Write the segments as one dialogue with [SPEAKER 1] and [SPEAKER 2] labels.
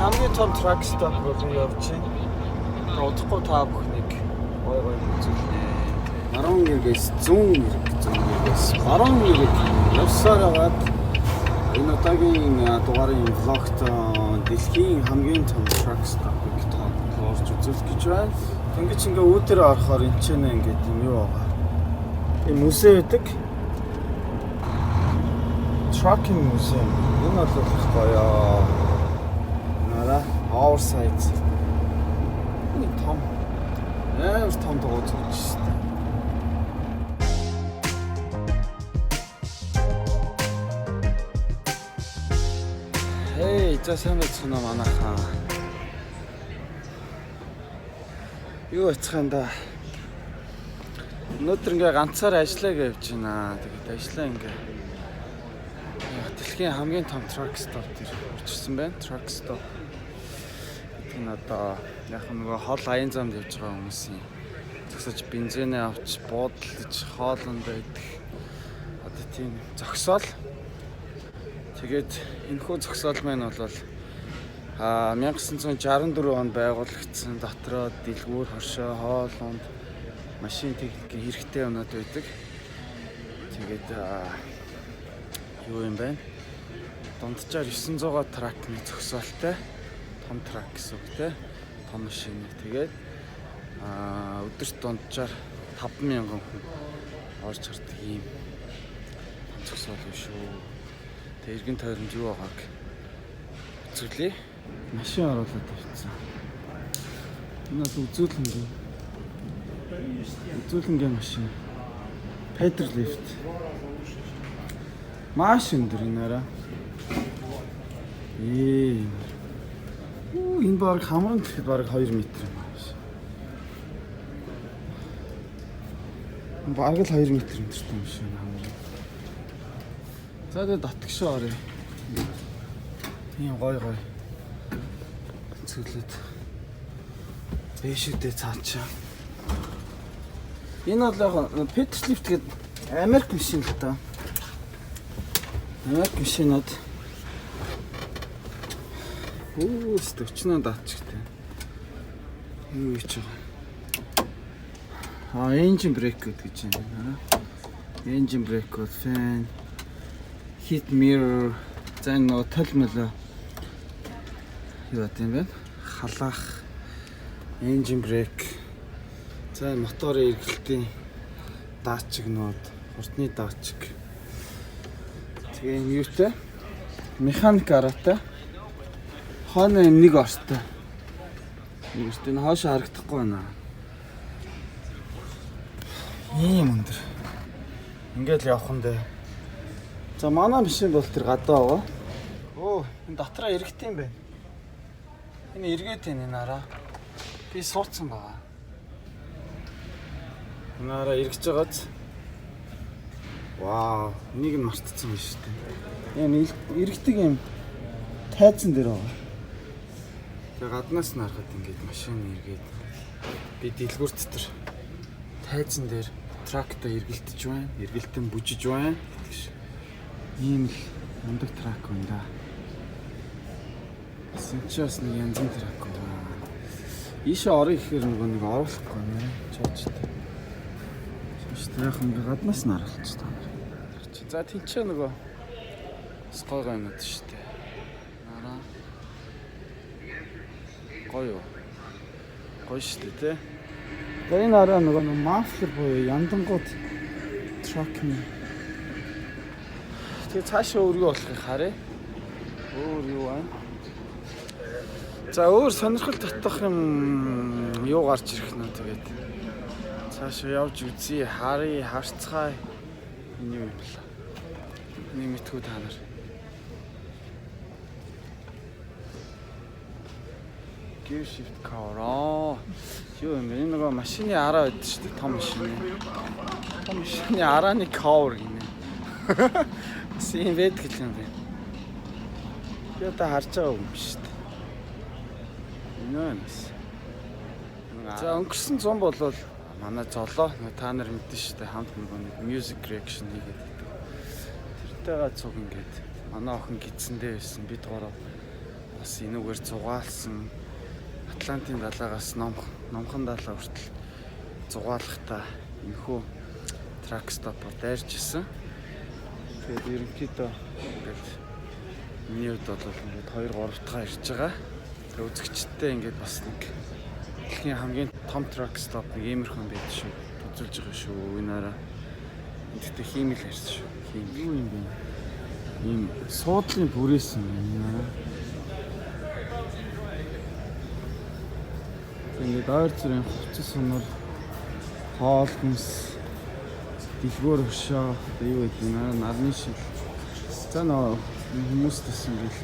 [SPEAKER 1] хамгийн том truck stop болон явж байна. Удахгүй та бүхнийг гой үзүүлнэ.
[SPEAKER 2] 10 эргээс 100 эргээс баруун эрэг явсаар байгаад энэ удаагийн дугаарын влогт дэлхийн хамгийн том truck stop-ыг орж үзүүлэх гэж байна. Ингэж ингээ үүдээр орохоор энэ ч ингээд юм юу байгаа. Энэ музей гэдэг trucking museum. Энэ бол их гоё. Нара oversize. Энэ том. Ямар том дуу зүгж шүү дээ. Хей, за сайн байна уу манайхаа. Юу яцхан да. Өнөөдөр ингээ ганцаар ажиллаа гэж байна. Тэгээд ажиллаа ингээ дэлхийн хамгийн том truck stop дээр очсон байна. Truck stop. Энэ одоо яг нөгөө хол аян замд явж байгаа хүмүүсийн зогсож бензинээ авч буудалж хоолнд байдаг. Одоо тийм зогсоол. Тэгээд энэхүү зогсоол маань бол 1964 онд байгуулагдсан. Дотроо дэлгүүр, хоршоо, хоол, унд машин техникийн хэрэгтэй юмнууд байдаг. Тэгээд юу юм бэ? Дунджаар 900 тракны зогсоолтой том трак гэсэн үг те. Том машин. Тэгээд өдөрт дунджаар 50000 хүн орж хардаг ийм том зогсоол юм шүү. Тэгээд эргэн тойронд юу байгааг үзүүлээ. Машин оруулаад тавьчихсан. Энэ бол үзүүлэнгийн машин. Petrolift. Маш өндөр энэ арай. Энэ баг хамран гэхэд баг 2 метр юм байна. Баг л 2 метр өндөртэй юм шиг хамран. За тэгээд дотгошоо орё. Ийм гой. Цэглээд. Бэшүүдээ цаачаа. Энэ бол яг Petrolift гэдэг Америк машин л та. Америк машинууд. Өчнөө даачгтай. Юу гэж байгаа. Engine brake гэж байна. Engine brake, fan, heat mirror, зэн нөө толмол. Юу гэдэм бэ? Халаах, engine brake. За моторын эргэлтийн даачигнууд, хурдны даачиг. Тэгээ юутай? Механик араатай. Хойно нэг ортой. Нэгэрт энэ хоошо харагдахгүй байна. Ийм өндөр. Ингээд л явах юм дээ. За манай машин бол тэр гадаа байгаа. Энэ дотроо эргэж юм байна. Энэ эргээд байна энэ араа. Би суудсан байгаа. Энэ араа эргэж байгааз. Вау, энийг нь мартцсан юм шүү дээ. Ийм эргэдэг юм тайзан дээр байгаа. Тэгээ гаднаас нь харахад ингээд машин эргээд би дэлгүүр дотор тайзан дээр трактаа эргэлдэж байна. Эргэлтэн бүжиж байна. Ийм л мундаг трак байна да. Сэнчээс нэг янзын трак байна. Ийшээ орё гэхээр нэг оруулахгүй нэ. Чаачтай. Чаачтай яг ингээд гаднаас нь харалч та. За тийчээ нөгөө скойгоо юм уу шүү дээ. Араа. Гоё шүү дээ. Тэгээ энэ араа нөгөө мафлер буюу яндангууд трак юм. Тэгээ цаашаа өөр юу болохыг харъя. Өөр юу байна? За өөр сонирхол татах юм юу гарч ирэх нэ тэгээд цаашаа явж үзье, харъя, харцгаая. Энэ юу юм бэ? Нэмэтгүү та нар. Gear shift cover. Юу юм бэ? Энэ нөгөө машины араа байдаг шүү дээ, том машины. Том машины арааны cover гинэ. Син вэд гэх юм бэ. Би одоо харж байгаа юм шүү дээ. Энэ нэс. За өнгөрсөн 100 болвол манай золоо та нар мэдэн шүү дээ, хамт нэг music reaction хийгээд. Тэртэйгээ цуг ингээд манай охин гидсэндээ байсан. Би дуураа бас энүүгээр зугаалсан Атлантын далаагаас номхон далаа хүртэл зугаалахтаа энэхүү трак стопоор дайрч исэн. Тэгээд ерөнхийдөө ингээд миний хувьд бол ингээд 2-3 дахь ирж байгаа. Тэгээд үзэгчдтэй ингээд бас нэг дэлхийн хамгийн том трак стоп нэг иймэрхүү байдаг шүү. Үзүүлж байгаа шүү. Энээрээ тэгтээ хиймэл харьсан шүү. Юу юм бэ? Ийм суудлын бүрээсэн юм. Ингээд ойр зүрийн хувцас сонор хоол хүнс дэлгүүр хөшөө юу гэдэг нь нарны шил. За нөө хүмүүстэйс ингээл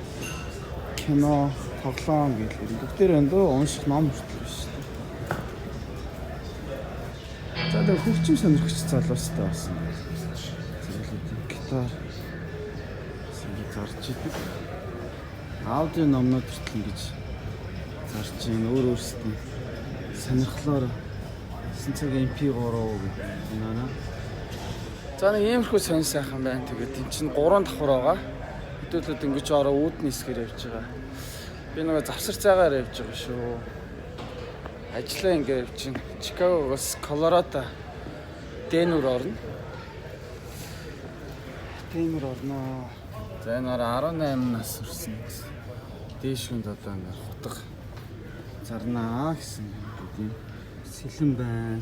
[SPEAKER 2] кино, тоглоом гэлээ. Бүгдээр өндөө унших ном хүртэл биш шүү дээ. За тэгээ хөгжим сонирхогч залуустай болсон. Зэрлэг гитар ингэ зарж идэг. Аудио номнууд хүртэл ингэж зарж ийн өөрөөсөө сонирхлоор 9 цагийн MP3 гэдэг юм. За нэг иймэрхүү сонь сайхан байна. Тэгээд эн чинь 3 давхар байгаа. Хөдөлгөөд ингэж ороо үүдний хэсгээр явж байгаа. Би нөгөө завсар цайгаар явж байгаа шүү. Ажлаа ингэ явж чинь Чикагогоос Колорадо Денвер орно. Денвер орно. За энэ 18 нас хүрсэн. Дээшүнд одоо ингэ хутга зарнаа гэсэн юм. Сэлэн байна.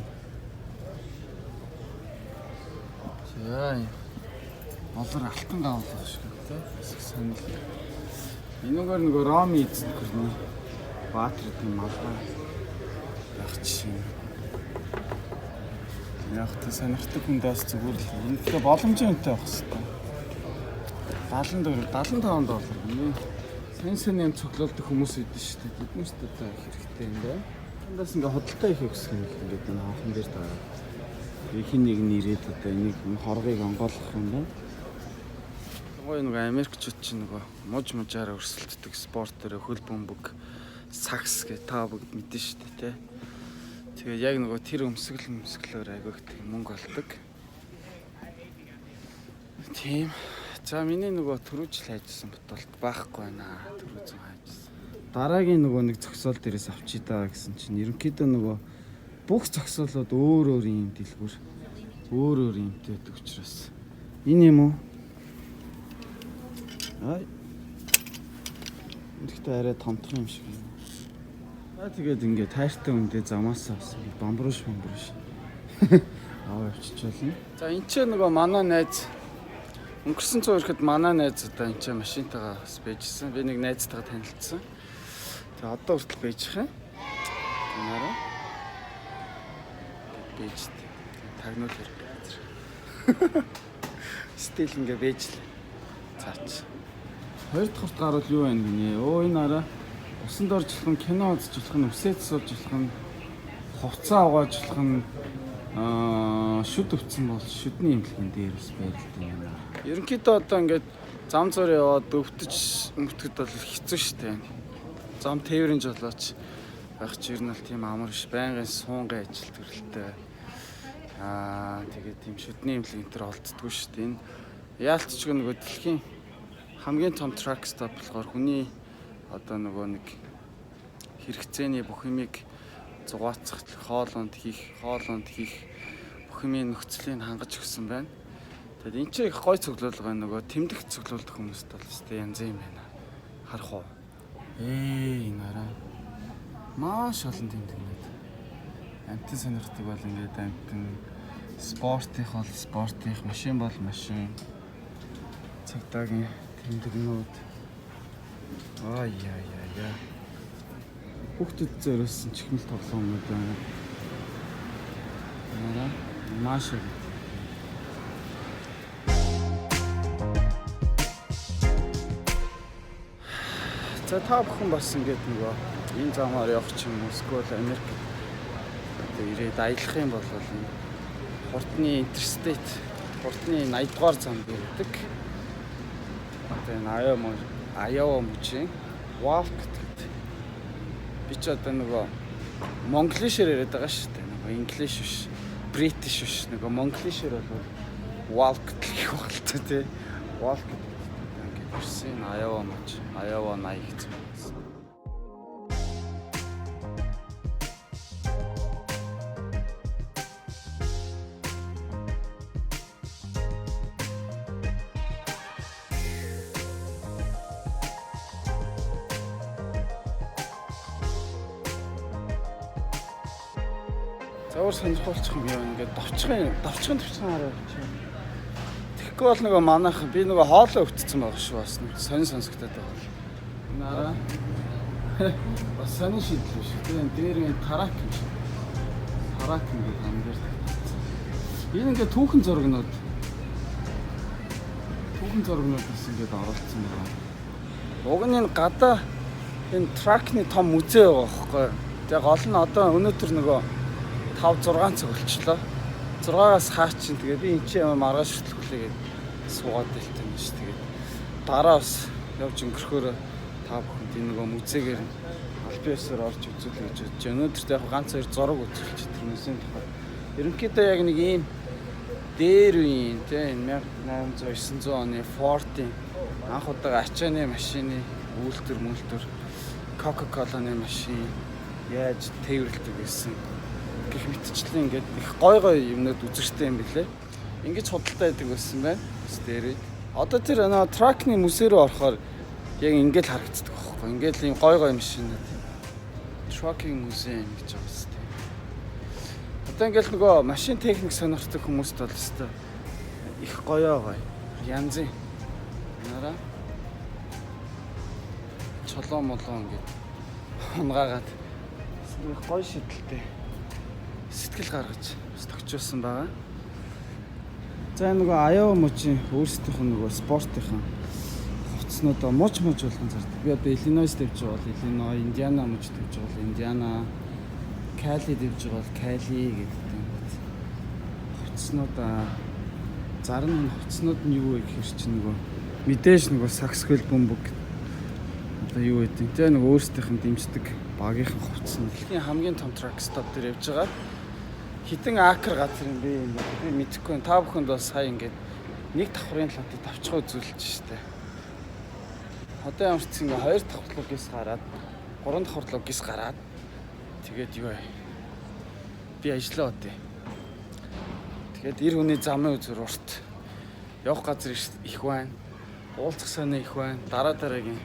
[SPEAKER 2] За олор алтан гавлах шиг тийм санал. Энэгээр нөгөө Роми эзэн гэрний Баатар тийм малгай яг чинь. Яг тэ сонирхдаг хүндээс зүгээр л энэ боломжтой байх хэрэгтэй. $74, $75 гэнэ. Сэн юм цоглолдог хүмүүс идэв шүү дээ. Биднэрт одоо хэрэгтэй юм байна. Тэндээс ингээ хөдөлтөө их өгсөх юм ингээд энэ хаахан дээр дараа. Хин нэг нь ирээд одоо энийг хоргыг онгойлгох юм байна. Нөгөө нэг Америкчууд чинь нөгөө мужаараа өрсөлддөг спорт дээр хөл бөмбөг, сакс гэ та бүгд мэдэн шүү дээ тий. Тэгээд яг нөгөө тэр өмсгөлөөр айгүйх мөнгө олдог. Тийм. За миний нөгөө түрүүжил хайжсан ботолт байхгүй байна. Түрүүзэн хайжсан. Дараагийн нөгөө нэг зогсоол дээрээс авчий даа гэсэн чинь ерөнхийдөө нөгөө бүх зогсоолууд өөр юм дэлгүүр. Өөр юмтэй байдаг учраас. Энэ юм уу? Ай. Гэхдээ арай томтох юм шиг юм. Тэгээд ингээд тайртай үндэ замаасаа бас бамбруш. Аа явчихлаа. За энэ ч нөгөө манай найз өнгөрсөн цоо ирэхэд манай найз одоо энэ ч машинтайгаа бас байжсэн. Би нэг найзтайгаа танилцсан. Тэгээ одоо хүртэл байж байгаа юм. Энээрээ бийжтэй. Тагнуул хэрэг. Стил ингээ бийжлээ. Цаач. Хоёр дахь гар бол юу байна гинэ? Өө энэ араа усан доржлох кино үзчихлэх нь үсээд суулжлах нь хувцас угаажлах нь шүд өвцөн бол шүдний имлэгийн дээрээс байрлалтай юм. Ерөнхийдөө одоо ингээд зам зуур яваад өвтгөд бол хэцүү шттэ. Зам тээврийн жолооч байх ч ер нь л тийм амар биш. Байнгын суунгийн ажил төрөлтэй. Тэгээд тийм шүдний имлэг энэ төр олддгүй шттэ. Энэ яалтчгүй нөгөө дэлхийн хамгийн том трак стоп болохоор хүний одоо нөгөө нэг хэрэгцээний бүх юмыг зугаацах, хоолонд хийх бүх юмын нөхцөлийг хангаж өгсөн байна. Тэгээд энэ чинь их гой цоглуулга нөгөө тэмдэг цоглуулдаг хүмүүст бол өстэй янз юм байна. Харах уу? Энэ арай маш олон тэмдэгнүүд. Амтэн сонирхдаг бол ингээд амтэн, спортынх бол спортынх, машин бол машин. Цагдаагийн тэмдэгнүүд. Яа. Хүүхдүүд зориулсан чихмэл тоглоомнууд байна. Маш их. За та бүхэн бас ингээд нөгөө энэ замаар явах ч юм уу эсвэл Америк одоо ирээд аялах юм бол энэ хурдны интерстейт, хурдны 80 дугаар зам гэдэг. Одоо энэ Iowa мужийн Walk гэдэг. Би ч одоо нөгөө монголишээр яриад байгаа шүү дээ. Нөгөө инглиш биш, бритиш биш. Нөгөө монголишээр бол Walk гэх юм байна тий. Walk гэдэг. Ингээд ирсэн Iowa муч Iowa 80 гэсэн байсан. Зөөр сонирхолчих юм яа ингээд давчхан хараа. Тэгэхгүй бол нөгөө манайхан би нөгөө хоолоо өвтцсэн байгаа шүү бас сонин сонсогдоод байгаа. Наараа. Бас сонин шийдэл биш. Тэгээд дээр нь тарак юм шиг. Тарак ингээд амдэр. Энэ ингээд түүхэн зургнууд бас ингээд оролцсон байгаа. Уг нь энэ гадаа энэ тракны том музей байгаа байхгүй. Тэгээ гол нь одоо өнөөдөр нөгөө 5-6 цаг болчихлоо. 6-аас хаач чинь тэгээ би энэ чинь маргааш хөтлөхлээ гээд суугаад дэлтэн ш. Тэгээд дараа бас явж өнгөрөхөөр та бүхэнд энэ нөгөө музейгээр альбиасаар орж үзүүлэх гэж бодож байна. Өнөөдөр яг ганц хоёр зураг үзүүлж тэр музейн тухай. Ерөнхийдөө яг нэг ийм дээр үеийн тийм 1800-900 оны Ford-ийн анх удаага ачааны машины үйлдвэр Coca-Cola-ны машин яаж тээвэрлдэг гэсэн гэх мэтчлэн ингээд их гой юмнууд үзэртэй юм билээ. Ингэж худалдаа байдаг байсан байна. Бас дээрээ. Одоо тэр тракны музей рүү орохоор яг ингээд харагддаг байхгүй. Ингээд ийм гой машинууд. Trucking Museum гэж байгаа юм шүү дээ. Одоо ингээд нөгөө машин техник сонирхдаг хүмүүст бол өстой их гоё. Янзын. Нараа. Чолоо ингээд унгаагаад их гоё шидэлтэй сэтгэл гаргаж бас тогтчихсон байгаа. За нөгөө Iowa мужийн өөрсдийнх нь нөгөө спортынхан хувцснуудаа мууч болгон зардаг. Би одоо Illinois дэвж байгаа бол Illinois, Indiana муж дэвж байгаа бол Indiana, Cali дэвж байгаа бол Cali гэдэг юм. Хувцснуудаа зарим хувцснууд нь юу вэ гэхээр чинь нөгөө мэдээж нөгөө саксхөл бөмбөг одоо юу гэдэг. Тэгээ нөгөө өөрсдийнх нь дэмждэг багийнхан хувцсан. Дэлхийн хамгийн том truck stop дээр явж байгаа. Хитэн акр газар юм би мэдэхгүй. Та бүхэнд бас сая ингээд нэг давхрын талаатыг давчгаа үзүүлж штэ. Одоо ямар ч ингэ 2 давхрлог гис гараад 3 давхрлог гис гараад тэгээд юу вэ? Би ажиллаа өдөө. Тэгээд эр хүний замын үзүр урт явах газар их байна. Уулзах санаа их байна. Дараагийн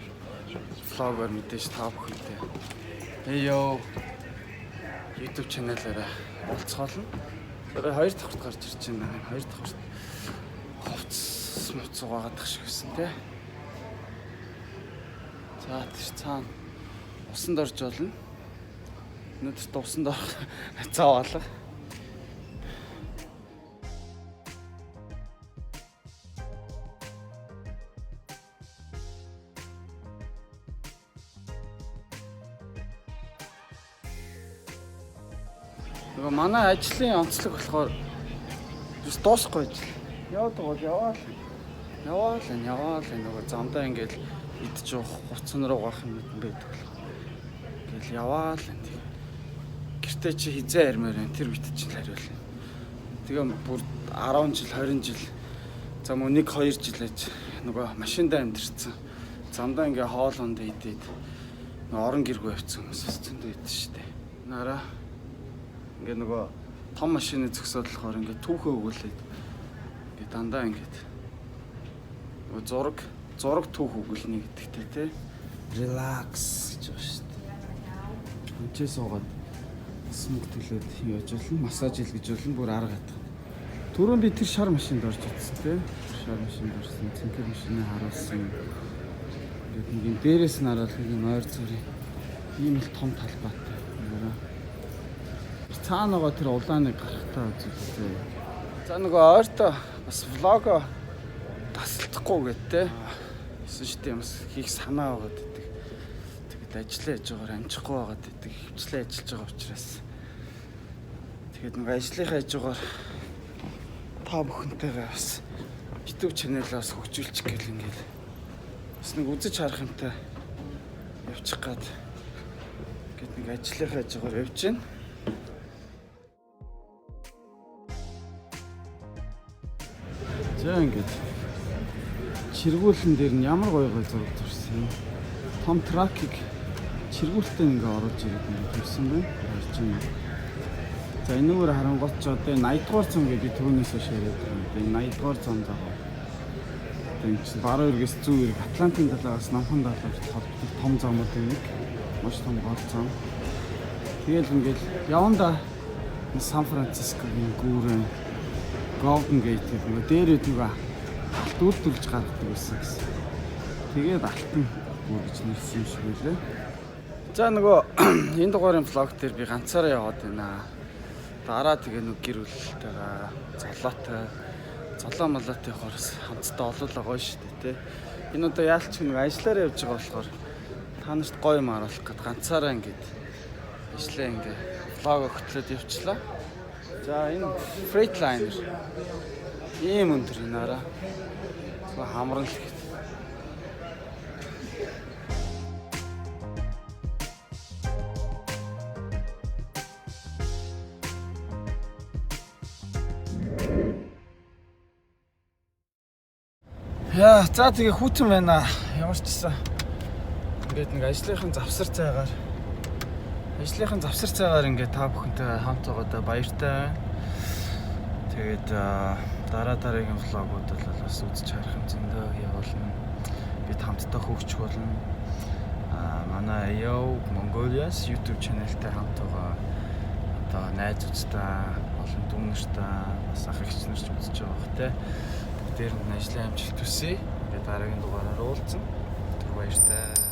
[SPEAKER 2] влогоор мэдээж та бүхэнтэй. Эё YouTube channel-аараа уулзхаална. Тэр 2 давхрт гарч ирж байна. 2 давхрт хувцс муцуугаад шиг байсан тий. За тэр цаана усанд орж болно. Өнөөдөр усанд орох цаа алга. Нөгөө манай ажлын онцлог болохоор бас дуусахгүй ажил. Яваад бол яваал нөгөө замдаа ингээл идэж явах хуцсан руу гах юм байдаг болох. Ингээл яваал энэ. Гэртээ чи хизээ армаар байна. Тэр бит чинь хариул. Тэгээ бүр 10 жил 20 жил за мөн 1-2 жил аж нөгөө машиндаа амьдэрсэн. Замдаа ингээ хоол унд идээд нөгөө орон гэргүй явцсан хүмүүс бас зөндөө идэв штэ. Нараа ингээ нөгөө том машины зөксөд болохоор ингээ түүхээ өгүүлээд ингээ дандаа ингээд нөгөө зураг түүх өгүүлнэ гэдэгтэй тий. Relax гэж байна шүү дээ. Өнчээ суугаад смог төлөөд яаж болно? Массаж хийж болно бүр арга хатах. Түрүүн би тэр шар машинд орж ирсэн тий. Шар машинд орсон, цэнхэр машины харуулсан. Ингээд нэг юм дээрээс нь хараад нэг нойр зүрийн ийм л том талбайтай. Цаанаага тэр улааныг гарахтаа үзүүлээ. За нөгөө ойртоо бас влого тасалдахгүй гэдэг. Эсвэл ч юм хийх санаа байгаад байдаг. Тэгэд ажиллаа хийж байгаагаар амжихгүй байгаад байдаг. Хвчлээ ажиллаж байгаа учраас. Тэгэд нөгөө ажлынхаа хийж байгаагаар та бүхэнтэйгээ бас YouTube channel-аас хөгжүүлчих гэл ингээл бас нэг үзэж харах юмтай явчих гад гэт нэг ажлынхаа хийж байгаагаар явж байна. За ингээд чиргүүлэн дээр нь ямар гоё зураг төрсөн юм. Том тракийг чиргүүлтээр ингээ оруулж ирээд ингээ төрсөн байна. Харж байна. За энэгээр харангуут ч одоо 80 дугаар зам гэж би түүнээс хойш яриад байна. Энэ 80 дугаар зам заа. Тэгээд чинь баруун эргээс зүүн эрг Атлантын талаас намхан талаар холбогдох том замууд нэг маш том гол зам. Тэгэл ингээл яванда Сан Францискогийн гүүрэн Golden Gate гэх нэг дээрээ түгээ дүүлдүүлж гаргадаг байсан гэсэн. Тэгээд алтан гүүр гэж нэрсэн юм шиг байлаа. За нөгөө энэ дугаарын влог дээр би ганцаараа яваад байна. Дараа тэгээ нэг гэр бүлтэйгээ залуу малаатай хоороос хамтдаа олоолаа гоё шүү дээ, тэ. Энэ одоо яалч нэг ажиллаараа явж байгаа болохоор та нарт гоё юм харуулах гээд ганцаараа ингээд ижлээ ингээд влог өгтлөөд явчлаа. За энэ Freightliner ийм өндөр энаараа хамран л гэхэд. Яа, за тэгээ хүүтэн байна. Ямар ч гэсэн ингээд нэг ажлынхын завсар цайгаар ингээд та бүхэнтэй хамт байгаадаа баяртай. Тэгээд дараагийн влогууд бол бас үзэж харах юм зөндөө явуулна. Бид хамтдаа хөгжих болно. Манай Yo Mongolia's YouTube channel-тай хамт байгаа одоо найзуудтай болон дүүнэртэй бас ах эгч нар ч үзэж байгаа бох те. Бүгдээр нь ажлын амжилт хүсье. Тэгээд дараагийн дугаараар уулзсан. Түр баяртай.